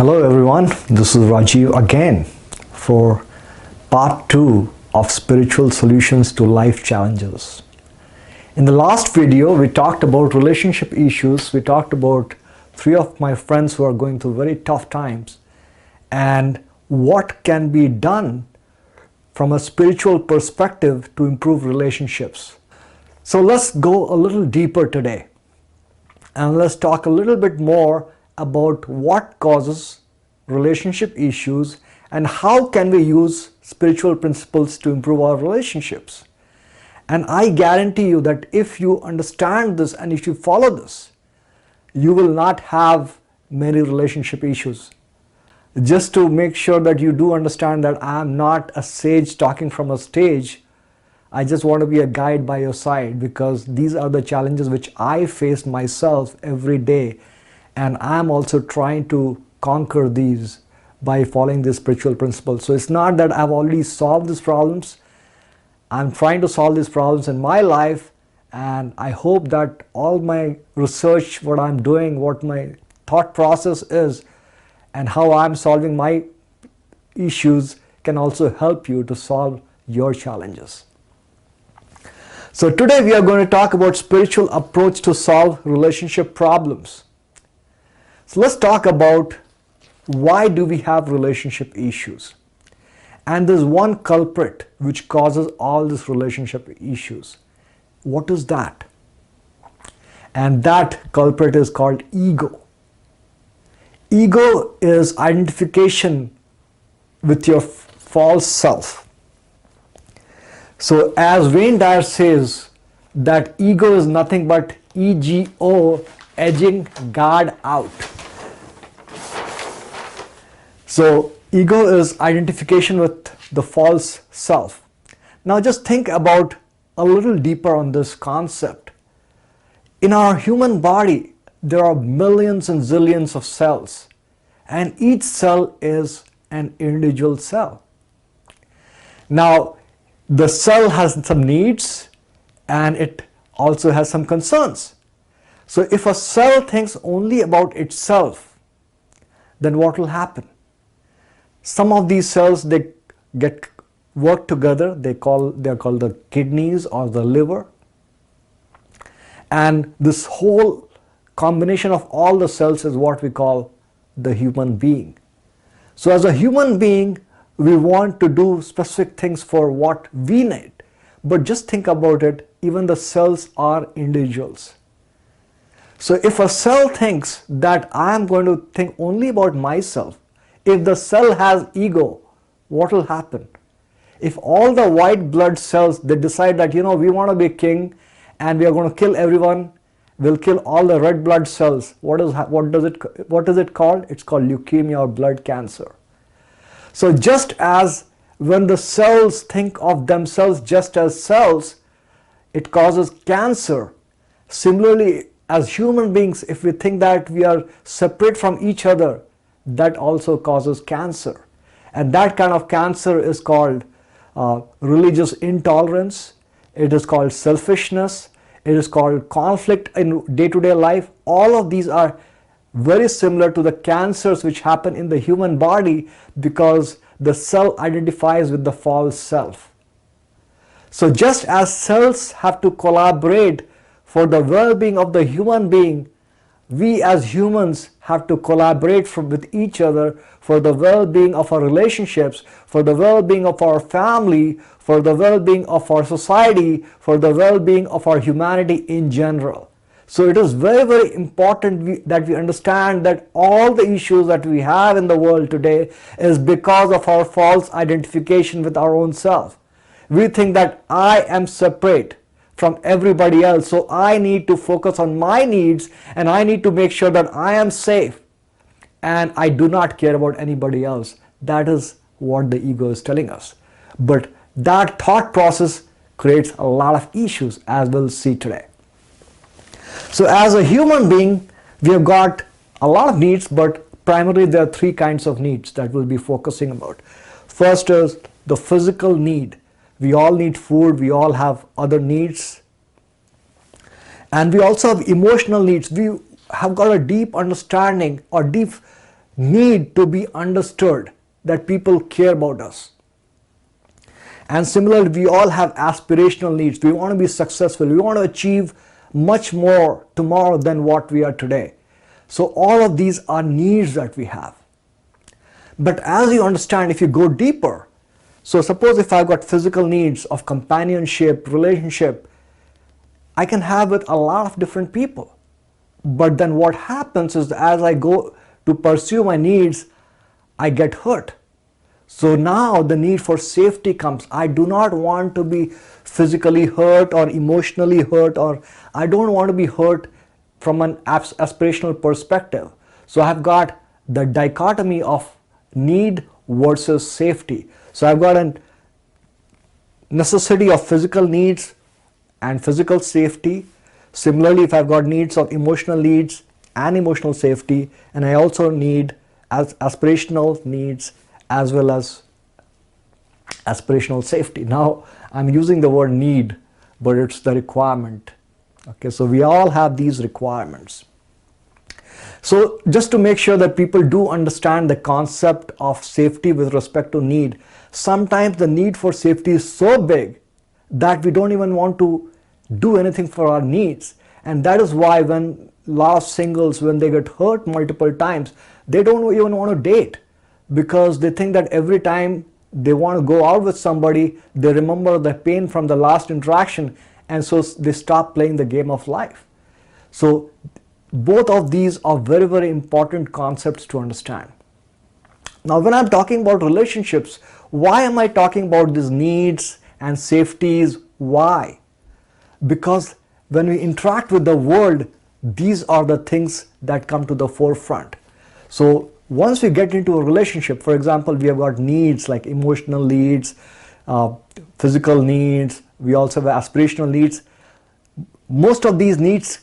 Hello everyone, this is Rajeev again for part 2 of spiritual solutions to life challenges. In the last video, we talked about relationship issues. We talked about 3 of my friends who are going through very tough times and what can be done from a spiritual perspective to improve relationships. So let's go a little deeper today and let's talk a little bit more about what causes relationship issues and how can we use spiritual principles to improve our relationships. And I guarantee you that if you understand this and if you follow this, you will not have many relationship issues. Just to make sure that you do understand that I am not a sage talking from a stage, I just want to be a guide by your side because these are the challenges which I face myself every day. And I'm also trying to conquer these by following these spiritual principles. So it's not that I've already solved these problems. I'm trying to solve these problems in my life, and I hope that all my research, what I'm doing, what my thought process is, and how I'm solving my issues can also help you to solve your challenges. So today we are going to talk about spiritual approach to solve relationship problems. So let's talk about why do we have relationship issues. And there's one culprit which causes all these relationship issues. What is that? And that culprit is called ego. Ego is identification with your false self. So as Wayne Dyer says, that ego is nothing but ego, edging God out. So ego is identification with the false self. Now just think about a little deeper on this concept. In our human body, there are millions and zillions of cells, and each cell is an individual cell. Now, the cell has some needs and it also has some concerns. So if a cell thinks only about itself, then what will happen? Some of these cells, they get work together. They're called the kidneys or the liver. And this whole combination of all the cells is what we call the human being. So as a human being, we want to do specific things for what we need. But just think about it, even the cells are individuals. So if a cell thinks that I am going to think only about myself, if the cell has ego, what will happen? If all the white blood cells, they decide that, we want to be king and we are going to kill everyone, we'll kill all the red blood cells. What is it called? It's called leukemia or blood cancer. So just as when the cells think of themselves just as cells, it causes cancer. Similarly, as human beings, if we think that we are separate from each other, that also causes cancer. And that kind of cancer is called religious intolerance. It is called selfishness. It is called conflict in day-to-day life. All of these are very similar to the cancers which happen in the human body because the cell identifies with the false self. So just as cells have to collaborate for the well-being of the human being, we as humans have to collaborate with each other for the well-being of our relationships, for the well-being of our family, for the well-being of our society, for the well-being of our humanity in general. So it is very, very important that we understand that all the issues that we have in the world today is because of our false identification with our own self. We think that I am separate from everybody else, so I need to focus on my needs and I need to make sure that I am safe and I do not care about anybody else. That is what the ego is telling us. But that thought process creates a lot of issues, as we'll see today. So as a human being, we have got a lot of needs, but primarily there are 3 kinds of needs that we'll be focusing about. First is the physical need. We all need food, we all have other needs. And we also have emotional needs. We have got a deep understanding or deep need to be understood that people care about us. And similarly, we all have aspirational needs. We want to be successful. We want to achieve much more tomorrow than what we are today. So all of these are needs that we have. But as you understand, if you go deeper, so suppose if I've got physical needs of companionship, relationship, I can have with a lot of different people. But then what happens is as I go to pursue my needs, I get hurt. So now the need for safety comes. I do not want to be physically hurt or emotionally hurt, or I don't want to be hurt from an aspirational perspective. So I've got the dichotomy of need versus safety. So I've got a necessity of physical needs and physical safety. Similarly, if I've got needs of emotional needs and emotional safety, and I also need as aspirational needs as well as aspirational safety. Now I'm using the word need, but it's the requirement. Okay, so we all have these requirements. So just to make sure that people do understand the concept of safety with respect to need, sometimes the need for safety is so big that we don't even want to do anything for our needs. And that is why when a lot of singles, when they get hurt multiple times, they don't even want to date, because they think that every time they want to go out with somebody, they remember the pain from the last interaction, and so they stop playing the game of life. So both of these are very, very important concepts to understand. Now, when I'm talking about relationships, why am I talking about these needs and safeties? Why? Because when we interact with the world, these are the things that come to the forefront. So once we get into a relationship, for example, we have got needs like emotional needs, physical needs, we also have aspirational needs. Most of these needs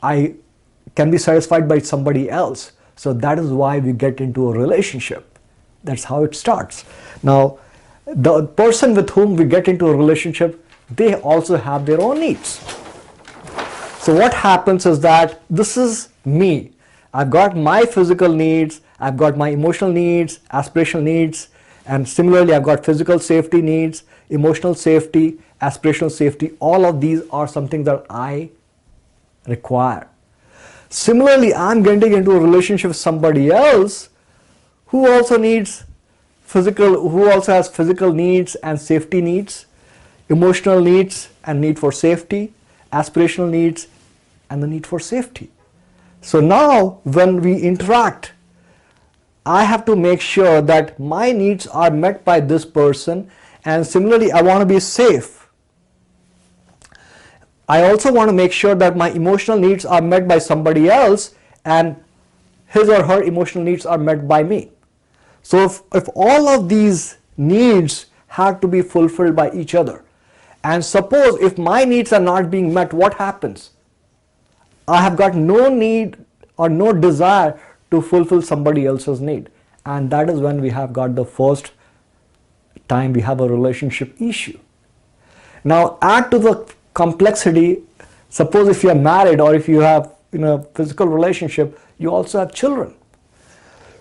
can be satisfied by somebody else. So that is why we get into a relationship. That's how it starts. Now, the person with whom we get into a relationship, they also have their own needs. So what happens is that this is me. I've got my physical needs, I've got my emotional needs, aspirational needs, and similarly I've got physical safety needs, emotional safety, aspirational safety. All of these are something that I require. Similarly, I'm getting into a relationship with somebody else who also has physical needs and safety needs, emotional needs and need for safety, aspirational needs and the need for safety. So now when we interact, I have to make sure that my needs are met by this person, and similarly I want to be safe. I also want to make sure that my emotional needs are met by somebody else and his or her emotional needs are met by me. So if all of these needs have to be fulfilled by each other, and suppose if my needs are not being met, what happens? I have got no need or no desire to fulfill somebody else's need. And that is when we have got the first time we have a relationship issue. Now add to the complexity, suppose if you are married or if you have in a physical relationship, you also have children.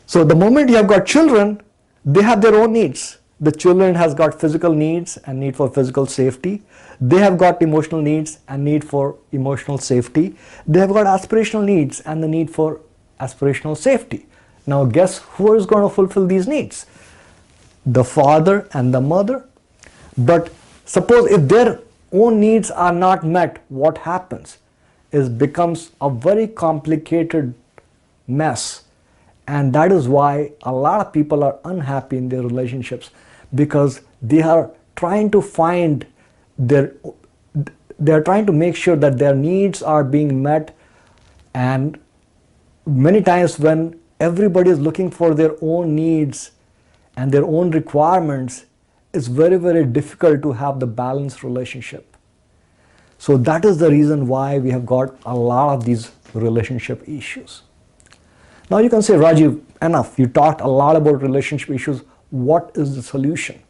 So the moment you have got children, they have their own needs. The children has got physical needs and need for physical safety. They have got emotional needs and need for emotional safety. They have got aspirational needs and the need for aspirational safety. Now guess who is going to fulfill these needs? The father and the mother. But suppose if their own needs are not met, what happens? It becomes a very complicated mess. And that is why a lot of people are unhappy in their relationships, because they are trying to make sure that their needs are being met, and many times when everybody is looking for their own needs and their own requirements, it's very, very difficult to have the balanced relationship. So that is the reason why we have got a lot of these relationship issues. Now you can say, Rajeev, enough. You talked a lot about relationship issues. What is the solution?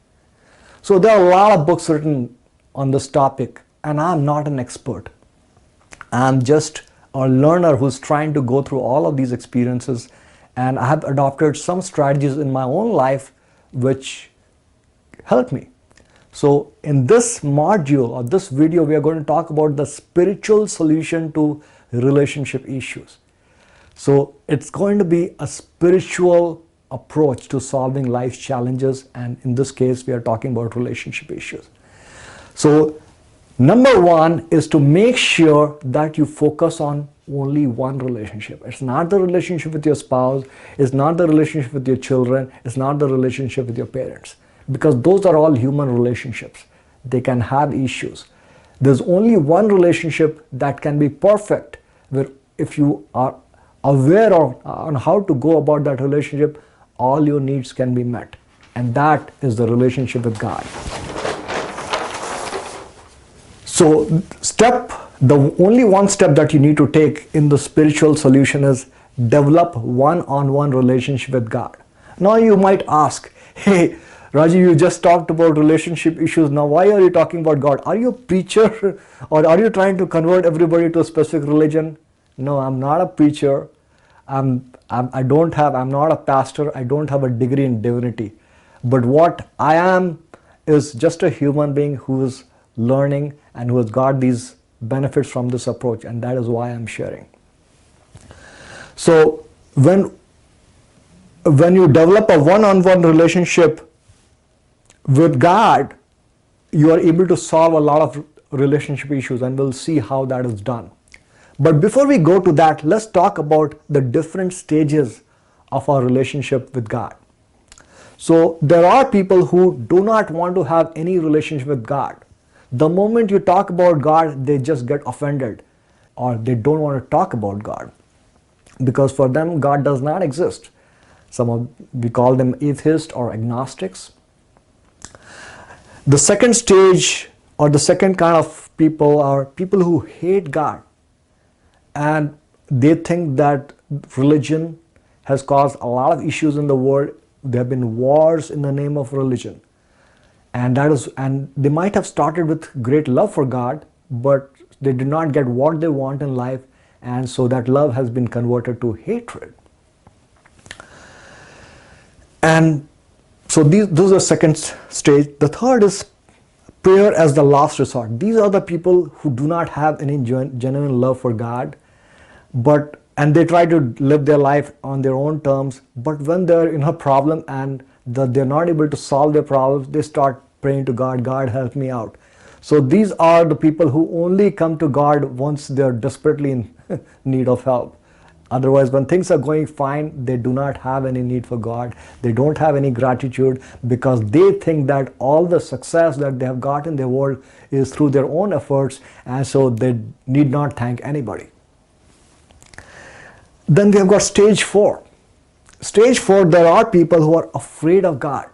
So there are a lot of books written on this topic, and I'm not an expert. I'm just a learner who's trying to go through all of these experiences and I have adopted some strategies in my own life which help me. So in this module or this video, we are going to talk about the spiritual solution to relationship issues. So it's going to be a spiritual approach to solving life's challenges, and in this case, we are talking about relationship issues. So number one is to make sure that you focus on only one relationship. It's not the relationship with your spouse, it's not the relationship with your children, it's not the relationship with your parents, because those are all human relationships. They can have issues. There's only one relationship that can be perfect, where if you are aware of on how to go about that relationship, all your needs can be met, and that is the relationship with God. So the only one step that you need to take in the spiritual solution is develop one-on-one relationship with God. Now you might ask, hey Rajeev, you just talked about relationship issues, now why are you talking about God? Are you a preacher or are you trying to convert everybody to a specific religion? No, I'm not a preacher. I'm not a pastor. I don't have a degree in divinity. But what I am is just a human being who is learning and who has got these benefits from this approach, and that is why I'm sharing. So when you develop a one-on-one relationship with God, you are able to solve a lot of relationship issues, and we'll see how that is done. But before we go to that, let's talk about the different stages of our relationship with God. So there are people who do not want to have any relationship with God. The moment you talk about God, they just get offended, or they don't want to talk about God, because for them God does not exist. We call them atheists or agnostics. The second stage, or the second kind of people, are people who hate God, and they think that religion has caused a lot of issues in the world. There have been wars in the name of religion, and they might have started with great love for God, but they did not get what they want in life, and so that love has been converted to hatred. And so those are the second stage. The third is prayer as the last resort. These are the people who do not have any genuine love for God, and they try to live their life on their own terms, but when they're in a problem and they're not able to solve their problems, they start praying to God, God help me out. So these are the people who only come to God once they're desperately in need of help. Otherwise, when things are going fine, they do not have any need for God. They don't have any gratitude, because they think that all the success that they have got in their world is through their own efforts, and so they need not thank anybody. Then we have got stage 4. Stage 4, there are people who are afraid of God.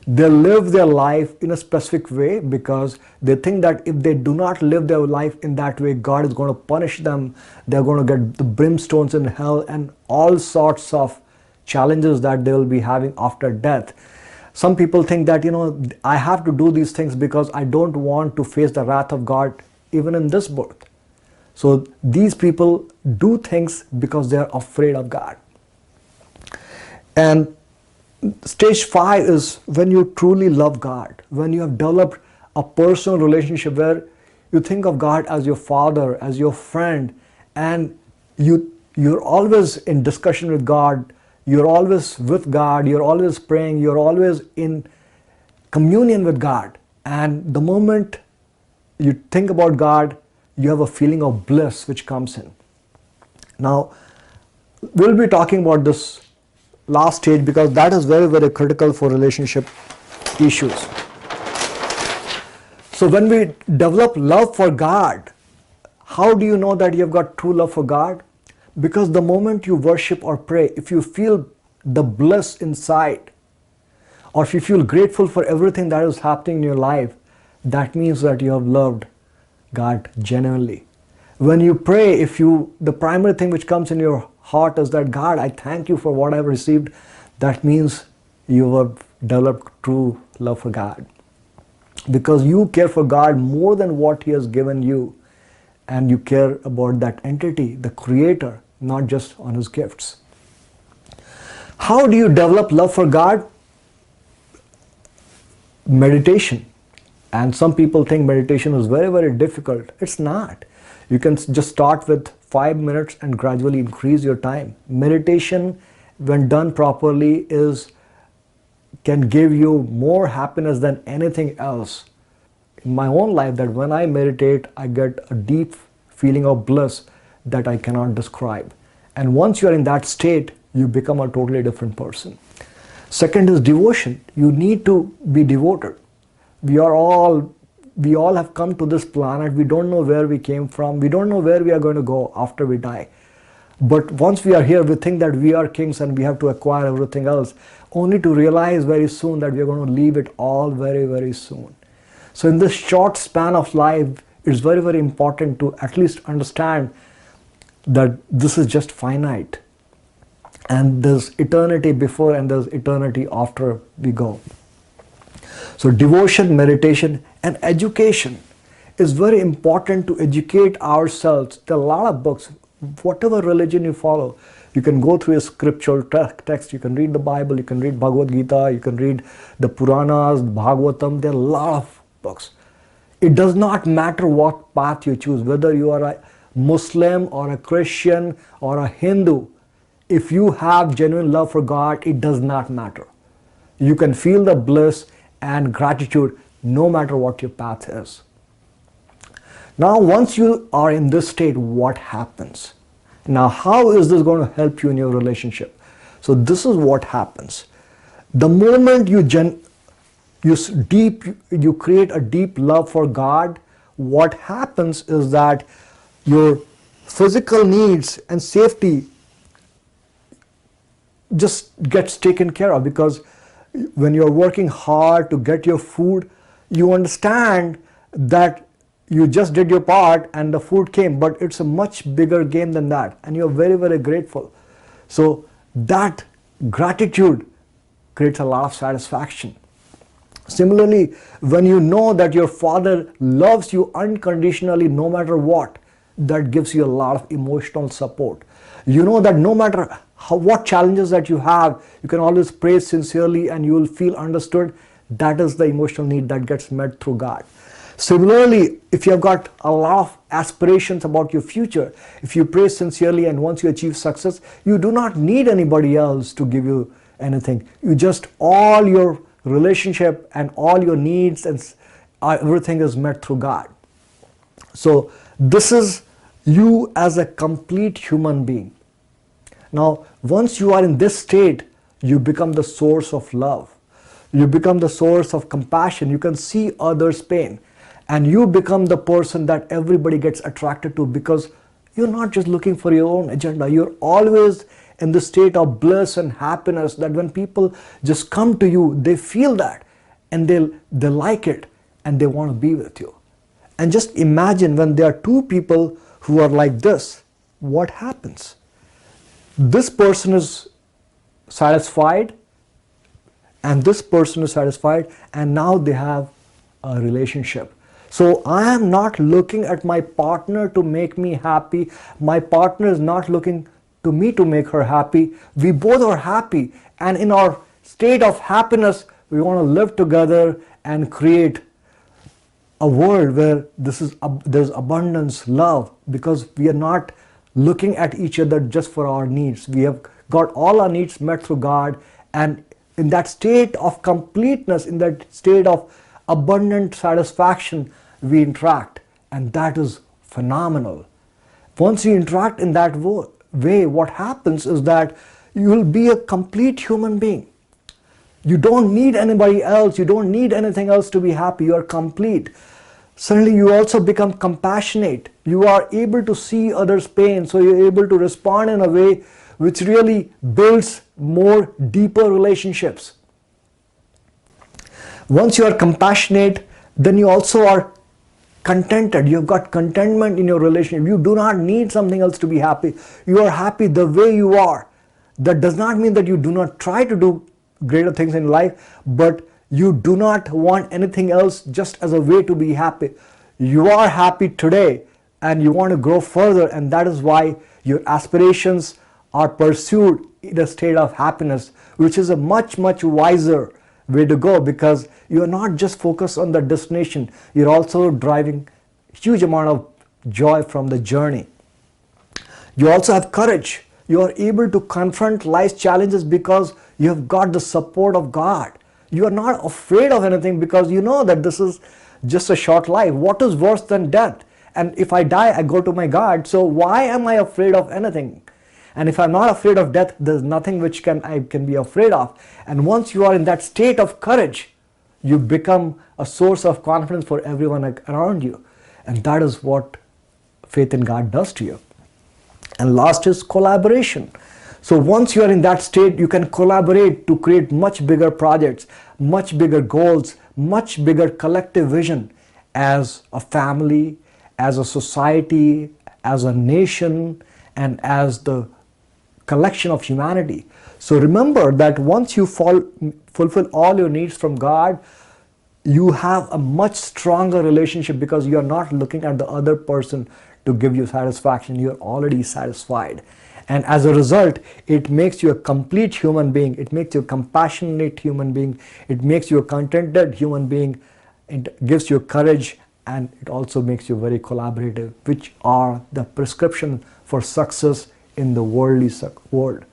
They live their life in a specific way because they think that if they do not live their life in that way, God is going to punish them. They're going to get the brimstones in hell and all sorts of challenges that they will be having after death. Some people think that, I have to do these things because I don't want to face the wrath of God even in this birth. So these people do things because they are afraid of God. And stage 5 is when you truly love God, when you have developed a personal relationship where you think of God as your father, as your friend, and you're always in discussion with God, you're always with God, you're always praying, you're always in communion with God. And the moment you think about God, you have a feeling of bliss which comes in. Now, we'll be talking about this last stage because that is very, very critical for relationship issues. So when we develop love for God, how do you know that you have got true love for God? Because the moment you worship or pray, if you feel the bliss inside, or if you feel grateful for everything that is happening in your life, that means that you have loved God genuinely. When you pray, the primary thing which comes in your heart is that, God, I thank you for what I've received, that means you have developed true love for God. Because you care for God more than what He has given you, and you care about that entity, the Creator, not just on His gifts. How do you develop love for God? Meditation. And some people think meditation is very, very difficult. It's not. You can just start with 5 minutes and gradually increase your time. Meditation, when done properly, can give you more happiness than anything else. In my own life, that when I meditate, I get a deep feeling of bliss that I cannot describe. And once you are in that state, you become a totally different person. Second is devotion. You need to be devoted. We all have come to this planet. We don't know where we came from. We don't know where we are going to go after we die. But once we are here, we think that we are kings and we have to acquire everything else, only to realize very soon that we are going to leave it all very, very soon. So in this short span of life, it's very, very important to at least understand that this is just finite. And there's eternity before and there's eternity after we go. So devotion, meditation, and education is very important to educate ourselves. There are a lot of books. Whatever religion you follow, you can go through a scriptural text, you can read the Bible, you can read Bhagavad Gita, you can read the Puranas, Bhagavatam. There are a lot of books. It does not matter what path you choose, whether you are a Muslim or a Christian or a Hindu. If you have genuine love for God, it does not matter. You can feel the bliss and gratitude no matter what your path is. Now, once you are in this state, what happens? Now, how is this going to help you in your relationship? So this is what happens. The moment you create a deep love for God, what happens is that your physical needs and safety just gets taken care of, because when you're working hard to get your food, you understand that you just did your part and the food came, but it's a much bigger game than that, and you're very, very grateful. So that gratitude creates a lot of satisfaction. Similarly, when you know that your Father loves you unconditionally no matter what, that gives you a lot of emotional support. You know that no matter what challenges that you have, you can always pray sincerely and you will feel understood. That is the emotional need that gets met through God. Similarly, if you have got a lot of aspirations about your future, if you pray sincerely and once you achieve success, you do not need anybody else to give you anything. You just, all your relationship and all your needs and everything is met through God. So this is you as a complete human being. Now, once you are in this state, you become the source of love. You become the source of compassion. You can see others' pain. And you become the person that everybody gets attracted to, because you're not just looking for your own agenda. You're always in the state of bliss and happiness, that when people just come to you, they feel that and they like it and they want to be with you. And just imagine when there are two people who are like this, what happens? This person is satisfied and this person is satisfied, and now they have a relationship. So I am not looking at my partner to make me happy. My partner is not looking to me to make her happy. We both are happy, and in our state of happiness, we want to live together and create a world where there's abundance, love, because we are not looking at each other just for our needs. We have got all our needs met through God, and in that state of completeness, in that state of abundant satisfaction, we interact, and that is phenomenal. Once you interact in that way, what happens is that you will be a complete human being. You don't need anybody else. You don't need anything else to be happy. You are complete. Suddenly you also become compassionate. You are able to see others' pain, so you're able to respond in a way which really builds more deeper relationships. Once you are compassionate, then you also are contented. You've got contentment in your relationship. You do not need something else to be happy. You are happy the way you are. That does not mean that you do not try to do greater things in life, but you do not want anything else just as a way to be happy. You are happy today and you want to grow further, and that is why your aspirations are pursued in a state of happiness, which is a much, much wiser way to go, because you are not just focused on the destination, you're also driving huge amount of joy from the journey. You also have courage. You are able to confront life's challenges because you have got the support of God. You are not afraid of anything because you know that this is just a short life. What is worse than death? And if I die, I go to my God. So why am I afraid of anything? And if I'm not afraid of death, there's nothing which I can be afraid of. And once you are in that state of courage, you become a source of confidence for everyone around you. And that is what faith in God does to you. And last is collaboration. So once you are in that state, you can collaborate to create much bigger projects, much bigger goals, much bigger collective vision as a family, as a society, as a nation, and as the collection of humanity. So remember that once you fulfill all your needs from God, you have a much stronger relationship because you are not looking at the other person to give you satisfaction. You are already satisfied. And as a result, it makes you a complete human being. It makes you a compassionate human being. It makes you a contented human being. It gives you courage, and it also makes you very collaborative, which are the prescription for success in the worldly world.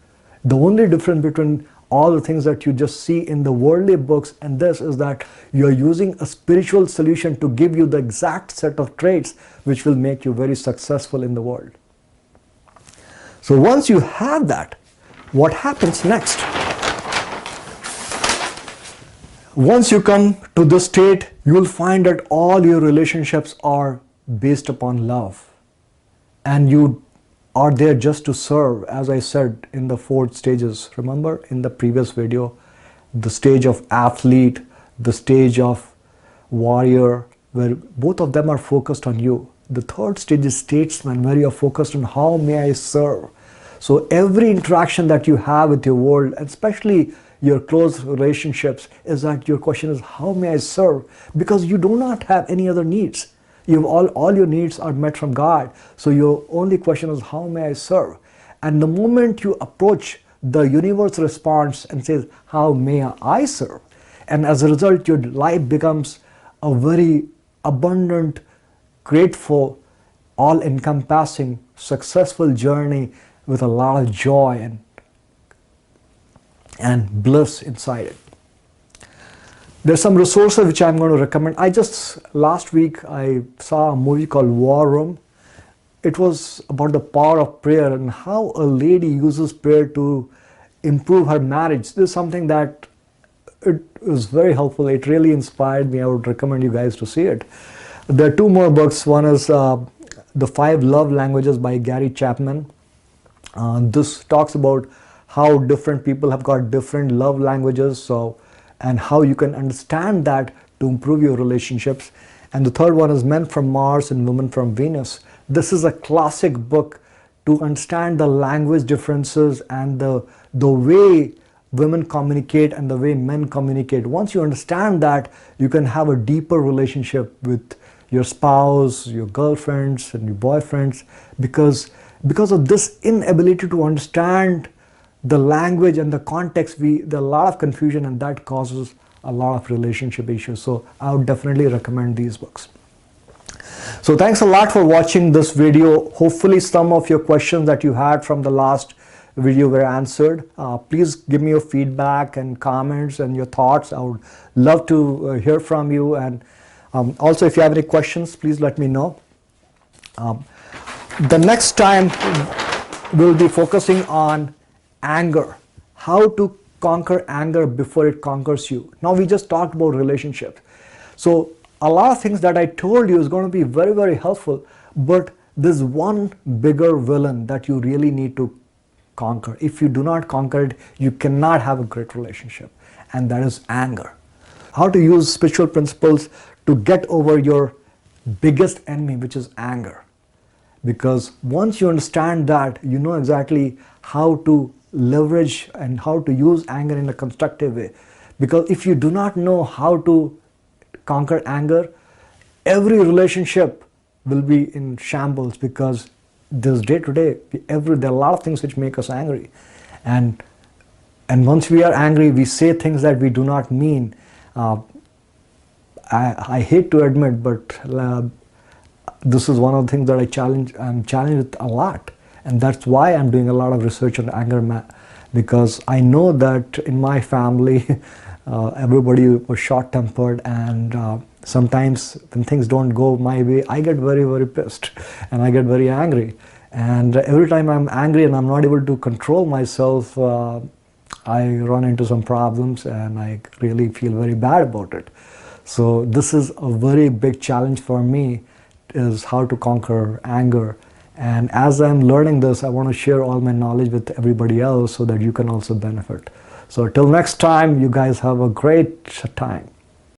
The only difference between all the things that you just see in the worldly books and this is that you are using a spiritual solution to give you the exact set of traits which will make you very successful in the world. So once you have that, what happens next? Once you come to this state, you will find that all your relationships are based upon love. And you are there just to serve, as I said in the 4 stages. Remember in the previous video, the stage of athlete, the stage of warrior, where both of them are focused on you. The 3rd stage is statesman, where you are focused on how may I serve. So every interaction that you have with your world, especially your close relationships, is that your question is how may I serve? Because you do not have any other needs. You have all your needs are met from God. So your only question is how may I serve? And the moment you approach, the universe responds and says how may I serve? And as a result, your life becomes a very abundant, grateful, all-encompassing, successful journey with a lot of joy and bliss inside it. There's some resources which I'm going to recommend. Last week, I saw a movie called War Room. It was about the power of prayer and how a lady uses prayer to improve her marriage. This is something that it was very helpful. It really inspired me. I would recommend you guys to see it. There are 2 more books. One is The 5 Love Languages by Gary Chapman. This talks about how different people have got different love languages, and how you can understand that to improve your relationships. And the 3rd one is Men from Mars and Women from Venus. This is a classic book to understand the language differences and the way women communicate and the way men communicate. Once you understand that, you can have a deeper relationship with your spouse, your girlfriends and your boyfriends, because of this inability to understand the language and the context, there's a lot of confusion, and that causes a lot of relationship issues. So I would definitely recommend these books. So thanks a lot for watching this video. Hopefully some of your questions that you had from the last video were answered. Please give me your feedback and comments and your thoughts. I would love to hear from you. And also, if you have any questions, please let me know. The next time we'll be focusing on anger, how to conquer anger before it conquers you. Now we just talked about relationships. So a lot of things that I told you is going to be very, very helpful, but there's one bigger villain that you really need to conquer. If you do not conquer it, you cannot have a great relationship, and that is anger. How to use spiritual principles to get over your biggest enemy, which is anger. Because once you understand that, you know exactly how to leverage and how to use anger in a constructive way. Because if you do not know how to conquer anger, every relationship will be in shambles, because this day to day, there are a lot of things which make us angry, and once we are angry, we say things that we do not mean. I hate to admit, but this is one of the things that I'm challenged with a lot, and that's why I'm doing a lot of research on anger, because I know that in my family, everybody was short-tempered, and sometimes when things don't go my way, I get very, very pissed, and I get very angry. And every time I'm angry and I'm not able to control myself, I run into some problems, and I really feel very bad about it. So this is a very big challenge for me, is how to conquer anger. And as I'm learning this, I want to share all my knowledge with everybody else so that you can also benefit. So till next time, you guys have a great time.